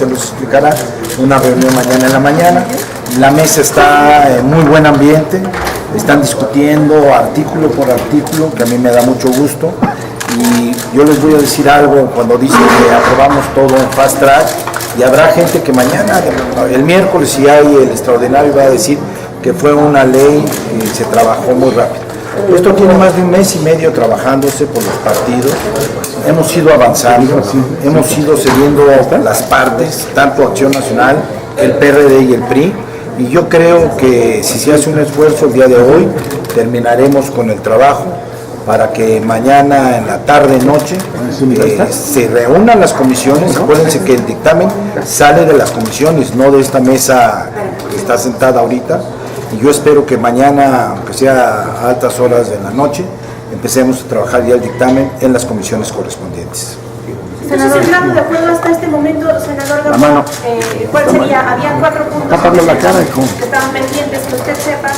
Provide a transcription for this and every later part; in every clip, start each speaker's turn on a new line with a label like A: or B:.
A: José los explicará, una reunión mañana en la mañana. La mesa está en muy buen ambiente, están discutiendo artículo por artículo, que a mí me da mucho gusto. Y yo les voy a decir algo cuando dicen que aprobamos todo en fast track, y habrá gente que mañana, el miércoles, si hay el extraordinario, va a decir que fue una ley que se trabajó muy rápido. Esto tiene más de un mes y medio trabajándose por los partidos, hemos ido avanzando, hemos ido cediendo las partes, tanto Acción Nacional, el PRD y el PRI, y yo creo que si se hace un esfuerzo el día de hoy, terminaremos con el trabajo para que mañana en la tarde-noche se reúnan las comisiones. Acuérdense que el dictamen sale de las comisiones, no de esta mesa que está sentada ahorita, y yo espero que mañana, aunque sea a altas horas de la noche, empecemos a trabajar ya el dictamen en las comisiones correspondientes.
B: Senador, claro, de acuerdo hasta este momento, senador Gamboa, ¿cuál sería? Había 4 puntos que estaban pendientes, que usted sepa,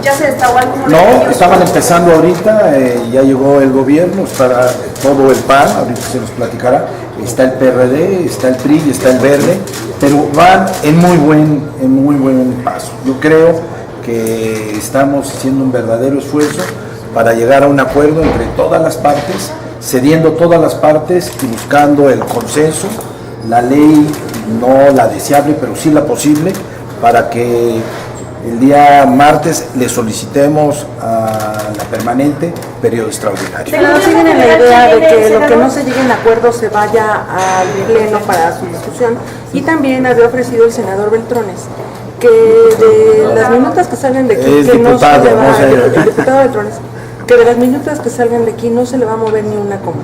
B: ¿ya se destapó alguno?
A: No, estaban empezando ahorita, ya llegó el gobierno, está todo el PAN, ahorita se nos platicará, está el PRD, está el PRI y está el Verde, pero van en muy buen paso. Yo creo que estamos haciendo un verdadero esfuerzo para llegar a un acuerdo entre todas las partes, cediendo todas las partes y buscando el consenso, la ley no la deseable, pero sí la posible, para que el día martes le solicitemos a la permanente periodo extraordinario.
C: Senador, siguen en la idea de que lo que no se llegue en acuerdo se vaya al pleno para su discusión, y también había ofrecido el senador Beltrones que de las minutas que salgan de aquí, que no se le va, el diputado Beltrones, que de las minutas que salgan de aquí no se le va a mover ni una coma.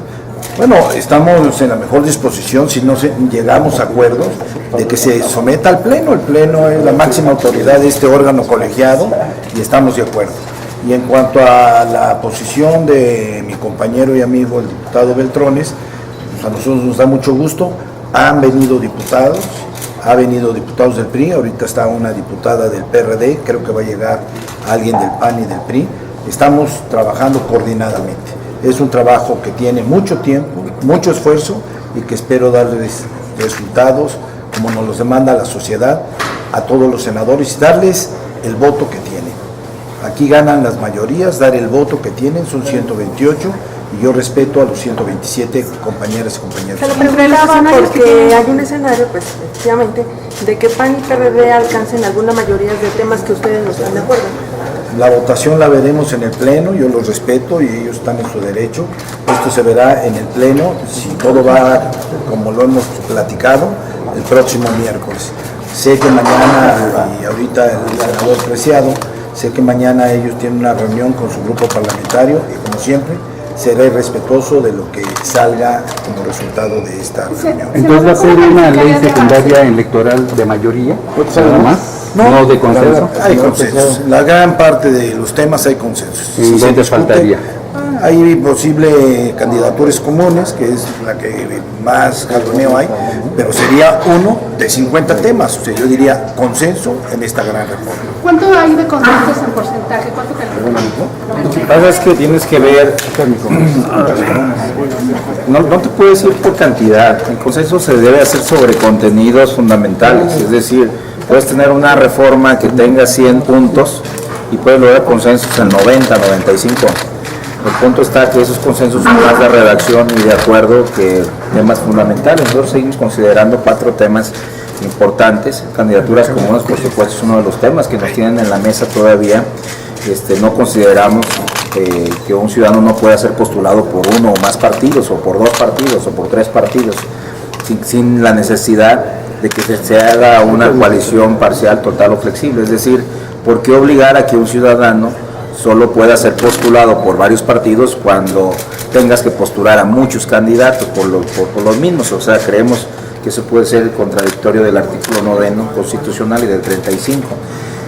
A: Bueno, estamos en la mejor disposición, si no llegamos a acuerdos, de que se someta al Pleno. El Pleno es la máxima autoridad de este órgano colegiado y estamos de acuerdo. Y en cuanto a la posición de mi compañero y amigo, el diputado Beltrones, pues a nosotros nos da mucho gusto. Han venido diputados, ha venido diputados del PRI, ahorita está una diputada del PRD, creo que va a llegar alguien del PAN y del PRI. Estamos trabajando coordinadamente. Es un trabajo que tiene mucho tiempo, mucho esfuerzo, y que espero darles resultados como nos los demanda la sociedad a todos los senadores y darles el voto que tienen. Aquí ganan las mayorías, dar el voto que tienen, son 128, y yo respeto a los 127 compañeras y compañeros.
C: Se lo preguntaba porque hay un escenario, pues efectivamente, de que PAN y PRD alcancen alguna mayoría de temas que ustedes no están de acuerdo.
A: La votación la veremos en el Pleno, yo los respeto y ellos están en su derecho. Esto se verá en el Pleno, si todo va como lo hemos platicado, el próximo miércoles. Sé que mañana, y ahorita el senador Preciado, sé que mañana ellos tienen una reunión con su grupo parlamentario y, como siempre, seré respetuoso de lo que salga como resultado de esta reunión.
D: Entonces, ¿va a ser una ley secundaria electoral de mayoría? ¿Nada más? No de consenso.
A: Hay consensos. La gran parte de los temas hay consensos.
D: ¿Y dónde faltaría?
A: Hay posible candidaturas comunes, que es la que más jaloneo hay, pero sería uno de 50 temas. O sea, yo diría consenso en esta gran reforma.
B: ¿Cuánto hay de consensos en porcentaje? ¿Cuánto califica?
E: Lo que pasa es que tienes que ver, no te puedes ir por cantidad. El consenso se debe hacer sobre contenidos fundamentales, es decir, puedes tener una reforma que tenga 100 puntos y puedes lograr consensos en 90, 95. El punto está que esos consensos son más de redacción y de acuerdo que temas fundamentales. Nosotros seguimos considerando 4 temas importantes. Candidaturas comunes, por supuesto, es uno de los temas que nos tienen en la mesa todavía. No consideramos que un ciudadano no pueda ser postulado por uno o más partidos, o por 2 partidos, o por 3 partidos, sin la necesidad de que se haga una coalición parcial, total o flexible. Es decir, ¿por qué obligar a que un ciudadano solo pueda ser postulado por varios partidos cuando tengas que postular a muchos candidatos por los mismos? O sea, creemos que eso puede ser contradictorio del artículo 9 constitucional y del 35.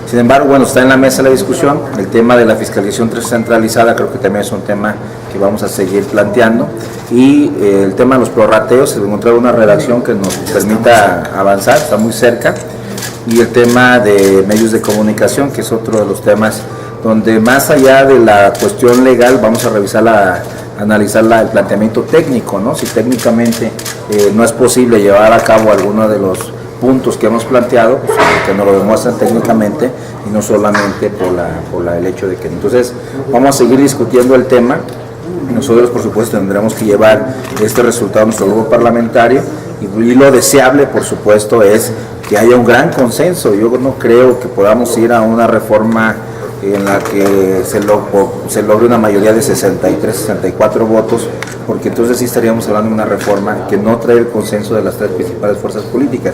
E: Sin embargo, bueno, está en la mesa la discusión. El tema de la fiscalización centralizada creo que también es un tema que vamos a seguir planteando, y el tema de los prorrateos, encontrar una redacción que nos permita avanzar, está muy cerca, y el tema de medios de comunicación, que es otro de los temas donde, más allá de la cuestión legal, vamos a revisar la analizar el planteamiento técnico, ¿no? Si técnicamente no es posible llevar a cabo alguno de los puntos que hemos planteado, pues, que nos lo demuestran técnicamente y no solamente por el hecho de que... Entonces, vamos a seguir discutiendo el tema. Nosotros, por supuesto, tendremos que llevar este resultado a nuestro grupo parlamentario y lo deseable, por supuesto, es que haya un gran consenso. Yo no creo que podamos ir a una reforma en la que se logre una mayoría de 63, 64 votos, porque entonces sí estaríamos hablando de una reforma que no trae el consenso de las tres principales fuerzas políticas.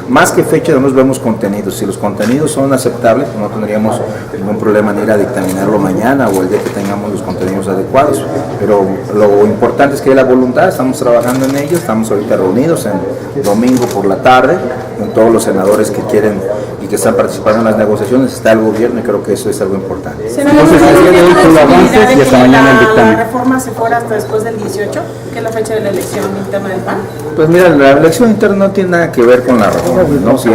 E: Más que fecha, no nos vemos contenidos. Si los contenidos son aceptables, pues no tendríamos ningún problema en ir a dictaminarlo mañana o el día que tengamos los contenidos adecuados. Pero lo importante es que hay la voluntad, estamos trabajando en ello, estamos ahorita reunidos en domingo por la tarde, con todos los senadores que quieren y que están participando en las negociaciones, está el gobierno y creo que eso es algo importante.
D: Entonces, el día de hoy solo avances y hasta mañana el dictamen.
F: ¿La reforma se fuera hasta después del 18, que es la fecha de la elección interna del PAN?
E: Pues mira, la elección interna no tiene nada que ver con la reforma, ¿no? Si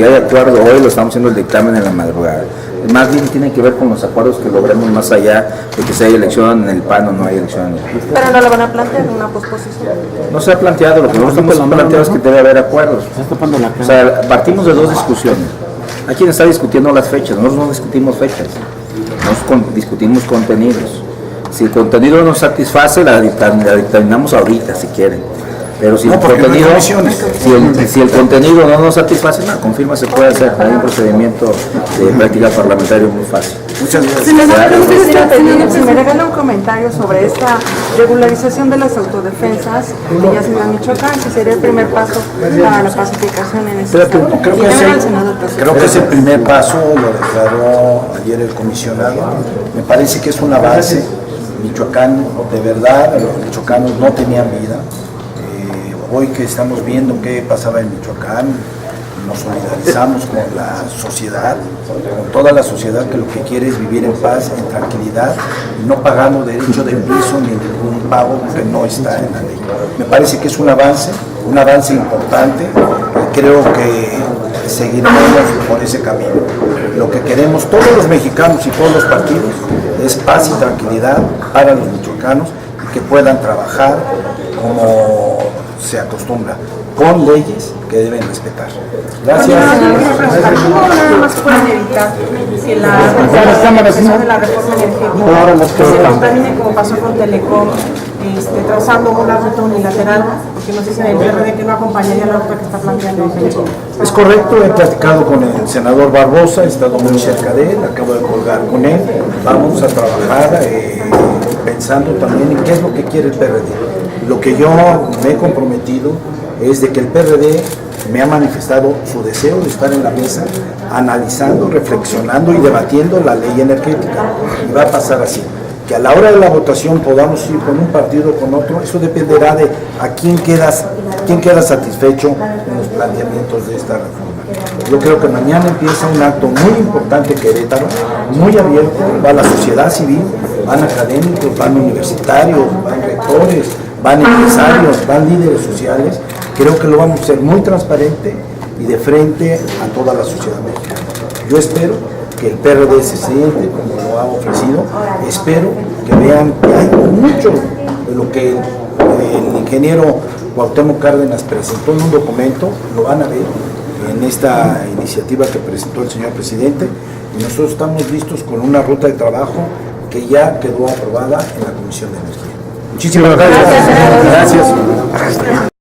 E: hay acuerdo hoy, lo estamos haciendo el dictamen en la madrugada. Más bien tiene que ver con los acuerdos que logremos más allá de que si hay elección en el PAN o no hay elección en el PAN.
C: Pero no le van a plantear una posposición.
E: No se ha planteado, lo que nosotros hemos planteado es que debe haber acuerdos. O sea, partimos de dos discusiones. Hay quien está discutiendo las fechas, nosotros no discutimos fechas, nosotros discutimos contenidos. Si el contenido nos satisface, la dictaminamos ahorita si quieren. Pero si, el contenido, si el contenido no nos satisface, no, con firma se puede hacer. Hay un procedimiento de práctica parlamentaria muy fácil. Muchas gracias.
C: Si me regala un comentario sobre esta regularización de las autodefensas que ya se da en Michoacán, que sería el primer paso para la pacificación en este estado.
A: Creo que ese primer paso lo declaró ayer el comisionado. Me parece que es un avance. Michoacán, de verdad, los michoacanos no tenían vida. Hoy que estamos viendo qué pasaba en Michoacán, nos solidarizamos con la sociedad, con toda la sociedad que lo que quiere es vivir en paz, en tranquilidad, y no pagando derecho de piso ni ningún pago que no está en la ley. Me parece que es un avance importante, y creo que seguiremos por ese camino. Lo que queremos todos los mexicanos y todos los partidos es paz y tranquilidad para los michoacanos y que puedan trabajar como se acostumbra, con leyes que deben respetar. Gracias.
F: ¿Cómo nada más pueden evitar que la de la reforma energética se contamine como pasó con Telecom, trazando una ruta unilateral, porque nos dicen el PRD que no acompañaría la ruta que está planteando Pencho?
A: Es correcto, he platicado con el senador Barbosa, he estado muy cerca de él, acabo de colgar con él, vamos a trabajar pensando también en qué es lo que quiere el PRD. Lo que yo me he comprometido es de que el PRD me ha manifestado su deseo de estar en la mesa, analizando, reflexionando y debatiendo la ley energética. Y va a pasar así, que a la hora de la votación podamos ir con un partido o con otro, eso dependerá de a quién queda satisfecho en los planteamientos de esta reforma. Yo creo que mañana empieza un acto muy importante en Querétaro, muy abierto, va la sociedad civil, van académicos, van universitarios, van rectores, van empresarios, van líderes sociales. Creo que lo vamos a hacer muy transparente y de frente a toda la sociedad mexicana. Yo espero que el PRD se siente como lo ha ofrecido, espero que vean que hay mucho de lo que el ingeniero Cuauhtémoc Cárdenas presentó en un documento, lo van a ver en esta iniciativa que presentó el señor presidente, y nosotros estamos listos con una ruta de trabajo que ya quedó aprobada en la Comisión de Energía. Muchísimas gracias. Gracias.